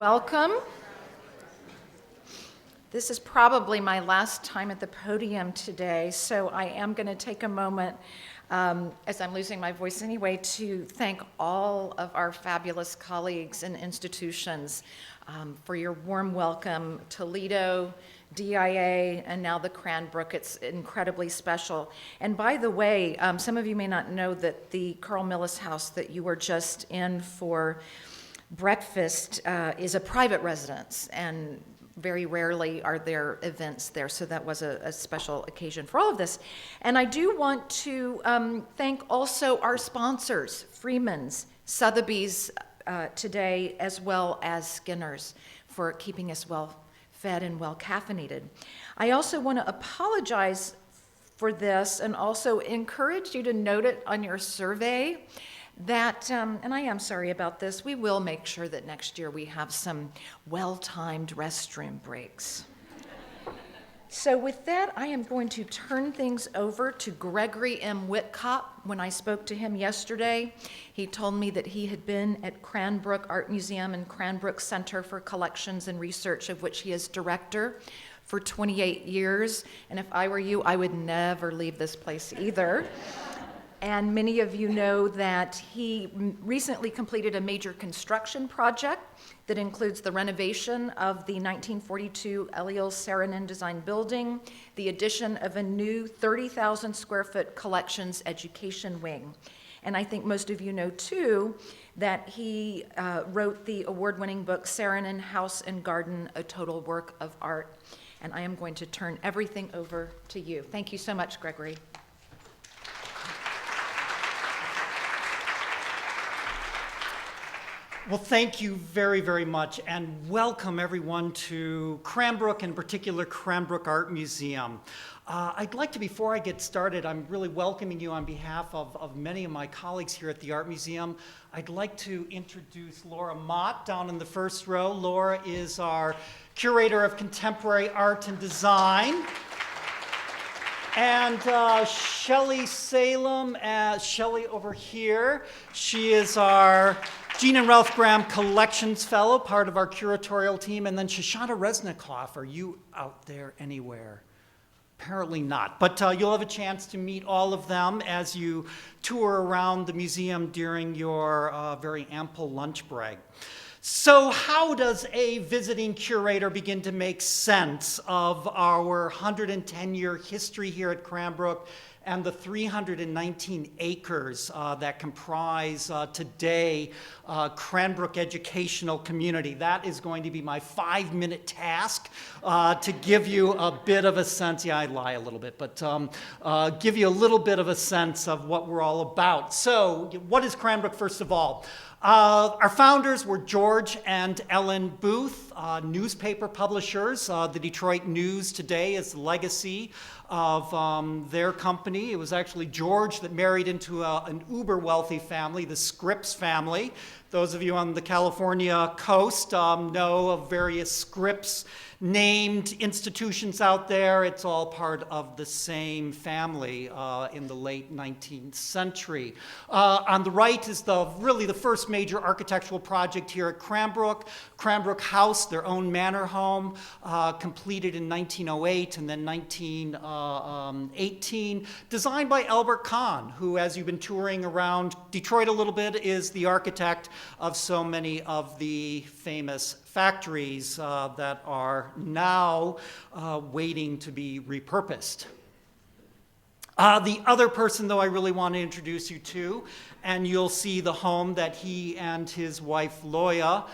Welcome. This is probably my last time at the podium today, so I am going to take a moment, as I'm losing my voice anyway, to thank all of our fabulous colleagues and institutions for your warm welcome. Toledo, DIA, and now the Cranbrook. It's incredibly special. And by the way, some of you may not know that the Carl Millis House that you were just in for breakfast is a private residence, and very rarely are there events there, so that was a special occasion for all of this. And I do want to thank also our sponsors, Freeman's, Sotheby's today, as well as Skinner's, for keeping us well fed and well caffeinated. I also want to apologize for this and also encourage you to note it on your survey that, and I am sorry about this, we will make sure that next year we have some well-timed restroom breaks. So with that, I am going to turn things over to Gregory M. Wittkopp. When I spoke to him yesterday, he told me that he had been at Cranbrook Art Museum and Cranbrook Center for Collections and Research, of which he is director, for 28 years. And if I were you, I would never leave this place either. And many of you know that he recently completed a major construction project that includes the renovation of the 1942 Aeliosarn design building, the addition of a new 30,000 square foot collections education wing. And I think most of you know too that he wrote the award-winning book Saarinen House and Garden, A Total Work of Art. And I am going to turn everything over to you. Thank you so much, Gregory. Well, thank you very, very much, and welcome everyone to Cranbrook, in particular Cranbrook Art Museum. I'd like to, before I get started, I'm really welcoming you on behalf of many of my colleagues here at the Art Museum. I'd like to introduce Laura Mott down in the first row. Laura is our Curator of Contemporary Art and Design. And Shelley Salem, Shelley over here, she is our Jean and Ralph Graham Collections Fellow, part of our curatorial team. And then Shoshana Resnikoff, are you out there anywhere? Apparently not, but you'll have a chance to meet all of them as you tour around the museum during your very ample lunch break. So how does a visiting curator begin to make sense of our 110-year history here at Cranbrook and the 319 acres that comprise today Cranbrook Educational Community? That is going to be my 5-minute task to give you a bit of a sense. Yeah, I lie a little bit, but give you a little bit of a sense of what we're all about. So what is Cranbrook, first of all? Our founders were George and Ellen Booth, newspaper publishers. The Detroit News today is the legacy of their company. It was actually George that married into an uber wealthy family, the Scripps family. Those of you on the California coast know of various Scripps named institutions out there. It's all part of the same family in the late 19th century. On the right is really the first major architectural project here at Cranbrook. Cranbrook House, their own manor home, completed in 1908 and then 1918, designed by Albert Kahn, who, as you've been touring around Detroit a little bit, is the architect of so many of the famous factories that are now waiting to be repurposed. The other person, though, I really want to introduce you to, and you'll see the home that he and his wife Loya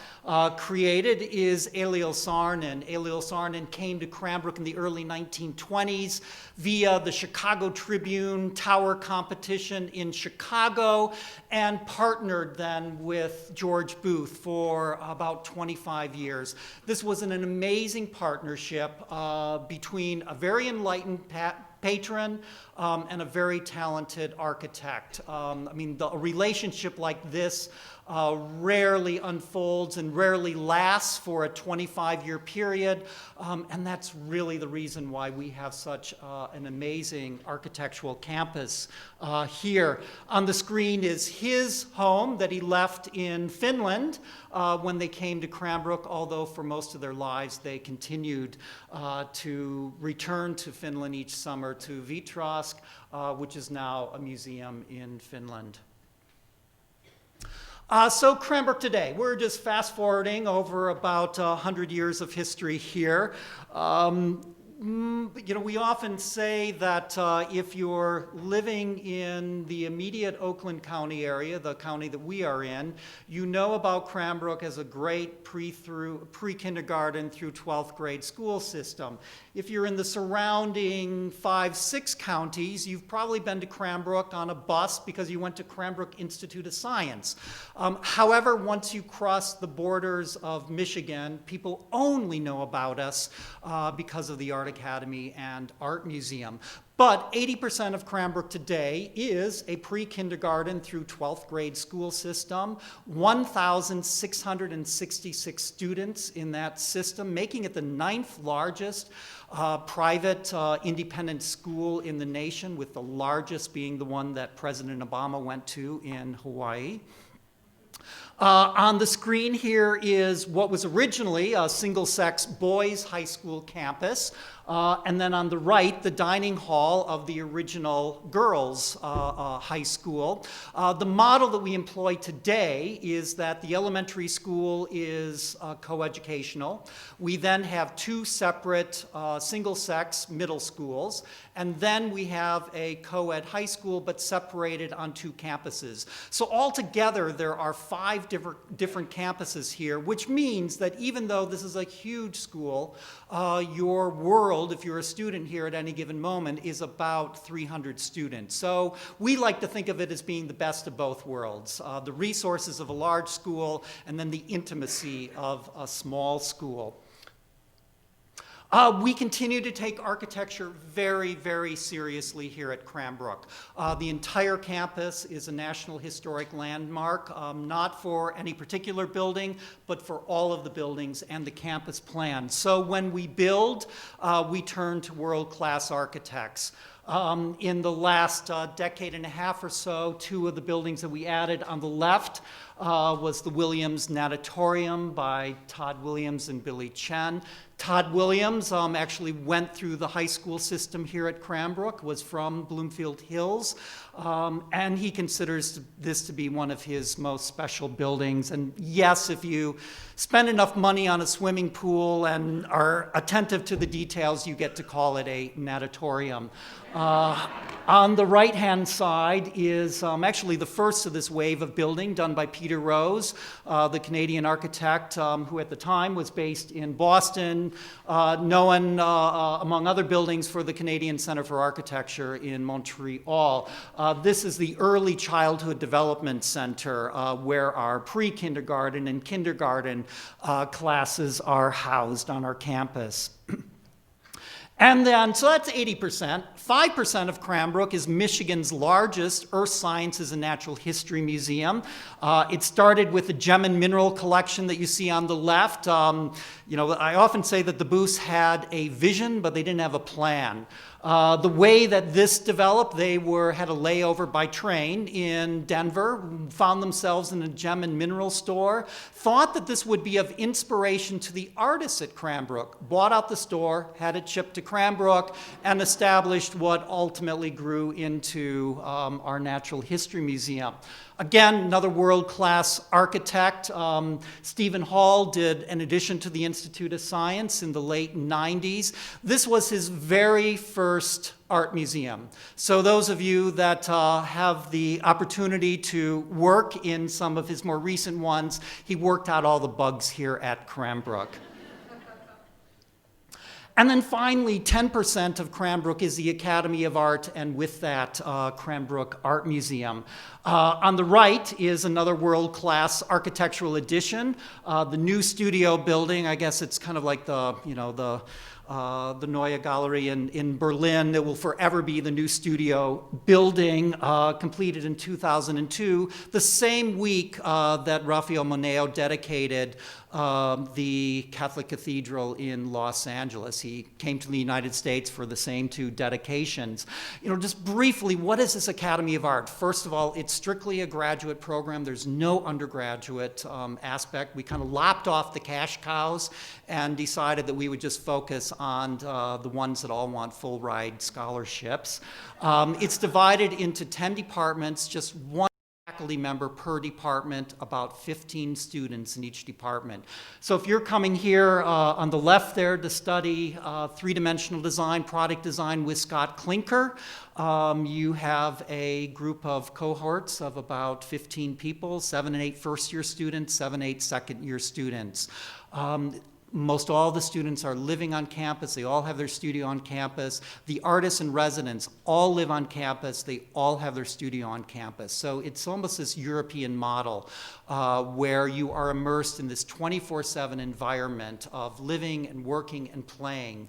created, is Aeliosarn. And Aeliosarn came to Cranbrook in the early 1920s via the Chicago Tribune Tower competition in Chicago, and partnered then with George Booth for about 25 years. This was an amazing partnership between a very enlightened patron and a very talented architect. I mean, a relationship like this rarely unfolds and rarely lasts for a 25-year period, and that's really the reason why we have such an amazing architectural campus here. On the screen is his home that he left in Finland when they came to Cranbrook, although for most of their lives they continued to return to Finland each summer to Vitrosk, which is now a museum in Finland. So Cranbrook today, we're just fast forwarding over about 100 years of history here. We often say that if you're living in the immediate Oakland County area, the county that we are in, you know about Cranbrook as a great pre-kindergarten through 12th grade school system. If you're in the surrounding 5-6 counties, you've probably been to Cranbrook on a bus because you went to Cranbrook Institute of Science. However, once you cross the borders of Michigan, people only know about us because of the Art Academy and Art Museum. But 80% of Cranbrook today is a pre-kindergarten through 12th grade school system, 1,666 students in that system, making it the 9th largest private independent school in the nation, with the largest being the one that President Obama went to in Hawaii. On the screen here is what was originally a single-sex boys' high school campus, and then on the right, the dining hall of the original girls' high school. The model that we employ today is that the elementary school is coeducational. We then have 2 separate single-sex middle schools, and then we have a co-ed high school, but separated on 2 campuses. So altogether, there are 5 different campuses here, which means that even though this is a huge school, your world, if you're a student here at any given moment, is about 300 students. So we like to think of it as being the best of both worlds, the resources of a large school and then the intimacy of a small school. We continue to take architecture very, very seriously here at Cranbrook. The entire campus is a National Historic Landmark, not for any particular building, but for all of the buildings and the campus plan. So when we build, we turn to world-class architects. In the last decade and a half or so, 2 of the buildings that we added on the left was the Williams Natatorium by Todd Williams and Billy Chen. Todd Williams actually went through the high school system here at Cranbrook, was from Bloomfield Hills, and he considers this to be one of his most special buildings. And yes, if you spend enough money on a swimming pool and are attentive to the details, you get to call it a natatorium. On the right-hand side is actually the first of this wave of building done by Peter Rose, the Canadian architect who at the time was based in Boston, known among other buildings for the Canadian Centre for Architecture in Montreal. This is the Early Childhood Development Center where our pre-kindergarten and kindergarten classes are housed on our campus. And then, so that's 80%. 5% of Cranbrook is Michigan's largest earth sciences and natural history museum. It started with the gem and mineral collection that you see on the left. I often say that the Booths had a vision, but they didn't have a plan. The way that this developed, they had a layover by train in Denver, found themselves in a gem and mineral store, thought that this would be of inspiration to the artists at Cranbrook, bought out the store, had it shipped to Cranbrook, and established what ultimately grew into our Natural History Museum. Again, another world-class architect. Stephen Hall did an addition to the Institute of Science in the late 90s. This was his very first art museum. So those of you that have the opportunity to work in some of his more recent ones, he worked out all the bugs here at Cranbrook. And then finally, 10% of Cranbrook is the Academy of Art, and with that, Cranbrook Art Museum. On the right is another world-class architectural addition. The new studio building, I guess it's kind of like the Neue Gallery in Berlin. It will forever be the new studio building, completed in 2002, the same week that Rafael Moneo dedicated the Catholic Cathedral in Los Angeles. He came to the United States for the same two dedications. Just briefly, what is this Academy of Art? First of all, it's strictly a graduate program. There's no undergraduate aspect. We kind of lopped off the cash cows and decided that we would just focus on the ones that all want full ride scholarships. It's divided into 10 departments, just one faculty member per department, about 15 students in each department. So if you're coming here on the left there to study three-dimensional design, product design with Scott Klinker, you have a group of cohorts of about 15 people, 7 and 8 first-year students, 7, 8 second-year students. Most all the students are living on campus. They all have their studio on campus. The artists and residents all live on campus. They all have their studio on campus. So it's almost this European model where you are immersed in this 24/7 environment of living and working and playing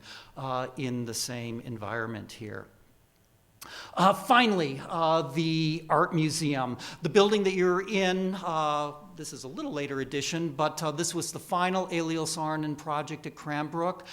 in the same environment here. Finally, the Art Museum. The building that you're in, this is a little later edition, but this was the final Aeliosarn project at Cranbrook,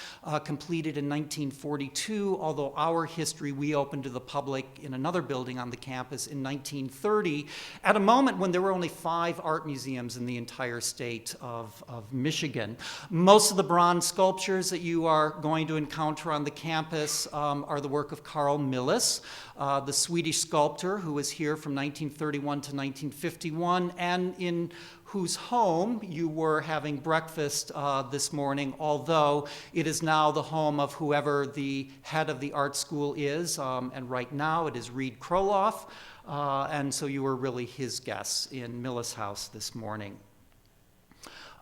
completed in 1942, although our history we opened to the public in another building on the campus in 1930, at a moment when there were only 5 art museums in the entire state of Michigan. Most of the bronze sculptures that you are going to encounter on the campus are the work of Carl Milles, the Swedish sculptor who was here from 1931 to 1951, and in whose home you were having breakfast this morning, although it is now the home of whoever the head of the art school is, and right now it is Reed Kroloff, and so you were really his guests in Milles' house this morning.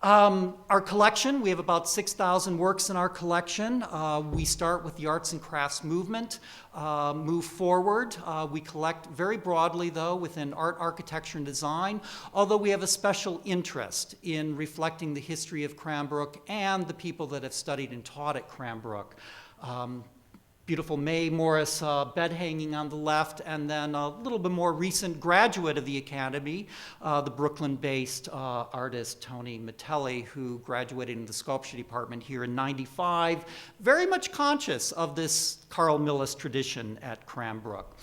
Our collection, we have about 6,000 works in our collection. We start with the arts and crafts movement, move forward. We collect very broadly, though, within art, architecture, and design, although we have a special interest in reflecting the history of Cranbrook and the people that have studied and taught at Cranbrook. Beautiful Mae Morris bed hanging on the left, and then a little bit more recent graduate of the Academy, the Brooklyn-based artist Tony Metelli, who graduated in the sculpture department here in '95, very much conscious of this Carl Milles tradition at Cranbrook.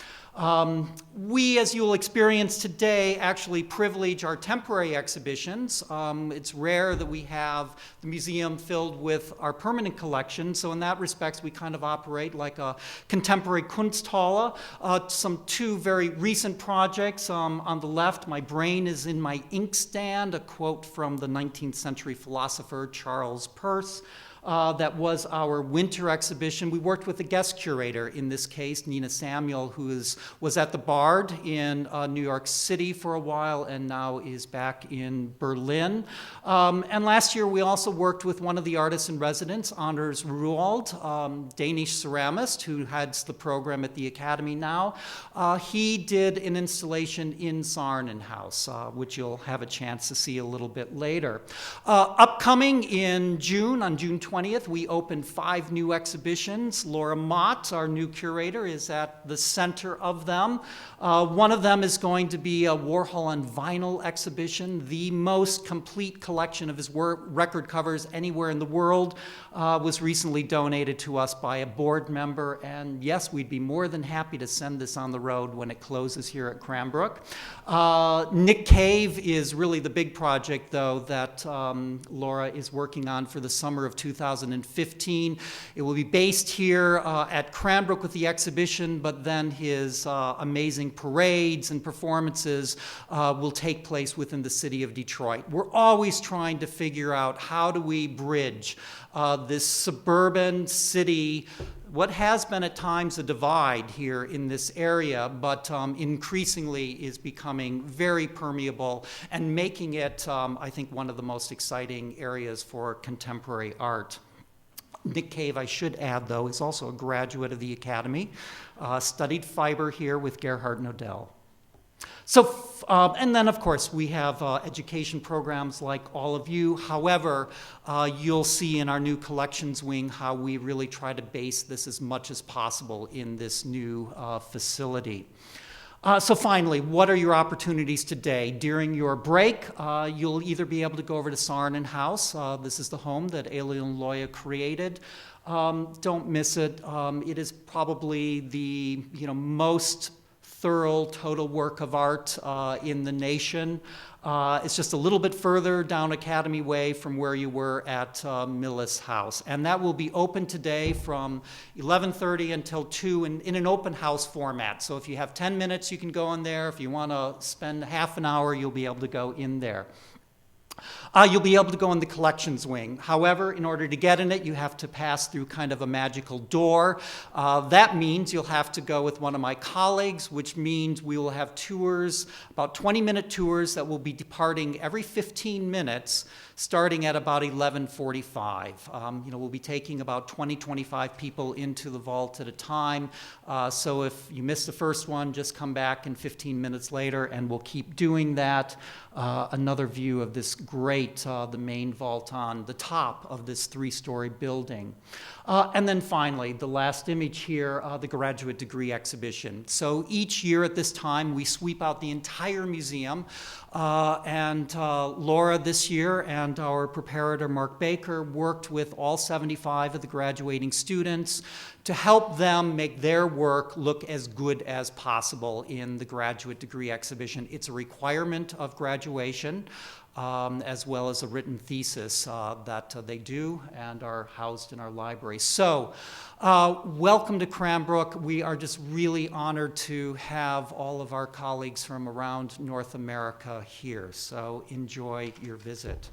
We, as you'll experience today, actually privilege our temporary exhibitions. It's rare that we have the museum filled with our permanent collection, so in that respect, we kind of operate like a contemporary Kunsthalle. Some 2 very recent projects. On the left, My Brain is in My Inkstand, a quote from the 19th century philosopher Charles Peirce. That was our winter exhibition. We worked with a guest curator, in this case, Nina Samuel, who was at the Bard in New York City for a while and now is back in Berlin. And last year, we also worked with one of the artists in residence, Anders Ruold, Danish ceramist, who heads the program at the Academy now. He did an installation in Sarnen House, which you'll have a chance to see a little bit later. Upcoming in June, on June 20th, we opened 5 new exhibitions. Laura Mott, our new curator, is at the center of them. One of them is going to be a Warhol on vinyl exhibition. The most complete collection of his record covers anywhere in the world was recently donated to us by a board member. And yes, we'd be more than happy to send this on the road when it closes here at Cranbrook. Nick Cave is really the big project, though, that Laura is working on for the summer of 2015. It will be based here at Cranbrook with the exhibition, but then his amazing parades and performances will take place within the city of Detroit. We're always trying to figure out how do we bridge this suburban city, what has been at times a divide here in this area, but increasingly is becoming very permeable and making it, I think, one of the most exciting areas for contemporary art. Nick Cave, I should add, though, is also a graduate of the Academy, studied fiber here with Gerhard Nodell. And then, of course, we have education programs like all of you. However, you'll see in our new collections wing how we really try to base this as much as possible in this new facility. So finally, what are your opportunities today? During your break, you'll either be able to go over to Sarnen House. This is the home that Aeliosarn created. Don't miss it. It is probably the most thorough total work of art in the nation. It's just a little bit further down Academy Way from where you were at Millis House. And that will be open today from 11:30 until 2 in an open house format. So if you have 10 minutes, you can go in there. If you want to spend half an hour, you'll be able to go in there. You'll be able to go in the collections wing. However, in order to get in it, you have to pass through kind of a magical door. That means you'll have to go with one of my colleagues, which means we will have tours, about 20-minute tours that will be departing every 15 minutes, starting at about 11:45. We'll be taking about 25 people into the vault at a time. So if you miss the first one, just come back in 15 minutes later, and we'll keep doing that. Another view of this great, the main vault on the top of this 3-story building. And then finally, the last image here, the graduate degree exhibition. So each year at this time, we sweep out the entire museum. And Laura this year and our preparator, Mark Baker, worked with all 75 of the graduating students to help them make their work look as good as possible in the graduate degree exhibition. It's a requirement of graduation, as well as a written thesis that they do and are housed in our library. So, welcome to Cranbrook. We are just really honored to have all of our colleagues from around North America here. So enjoy your visit.